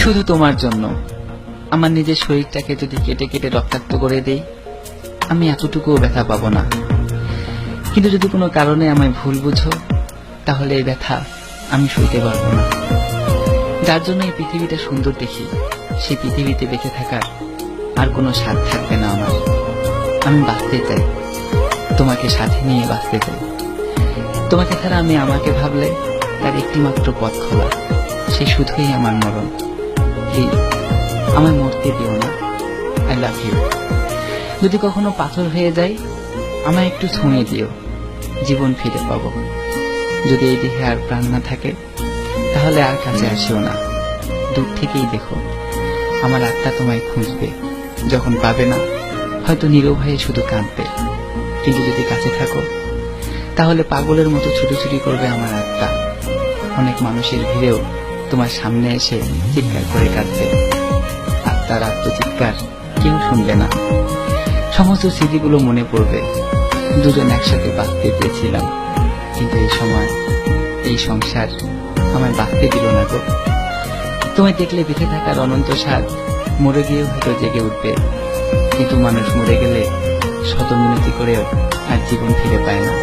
শুধু তোমার জন্য আমার নিজের শরীরটাকে যদি কেটে কেটে রক্তাক্ত করে দেই, আমি এতটুকুও ব্যথা পাবো না। কিন্তু যদি কোনো কারণে আমায় ভুল বুঝো, তাহলে এই ব্যথা আমি সইতে পারবো না। যার জন্য এই পৃথিবীটা সুন্দর দেখি, সেই পৃথিবীতে বেঁচে থাকার আর কোনো স্বাদ থাকবে না আমার। আমি বাঁচতে চাই, তোমাকে সাথে নিয়ে বাঁচতে চাই। তোমাকে ছাড়া আমি আমাকে ভাবলে তার একটি মাত্র পথ খোলা, সে শুধুই আমার মরণ। প্লিজ আমায় মরতে দিও না। I love you. যদি কখনো পাথর হয়ে যায়, আমায় একটু ছুঁয়ে দিও, জীবন ফিরে পাবো। যদি এই দেহে আর প্রাণ না থাকে, তাহলে আর কাছে আসিও না, দূর থেকেই দেখো। আমার আত্মা তোমায় খুঁজবে, যখন পাবে না হয়তো নীরব হয়ে শুধু কাঁদবে। কিন্তু যদি কাছে থাকো, তাহলে পাগলের মতো ছুটোছুটি করবে আমার আত্মা। অনেক মানুষের ভিড়েও তোমার সামনে এসে চিৎকার করে কাঁদবে। আত্মার আত্মচিৎকার কেউ শুনবে না। সমস্ত স্মৃতিগুলো মনে পড়বে, দুজন একসাথে বাঁচতে পেরেছিলাম, কিন্তু এই সময় এই সংসার আমায় বাঁচতে দিল না গো। তোমায় দেখলে বেঁচে থাকার অনন্ত স্বাদ মরে গিয়ে হয়তো জেগে উঠবে, কিন্তু মানুষ মরে গেলে শত মিনতি করেও আর জীবন ফিরে পায় না।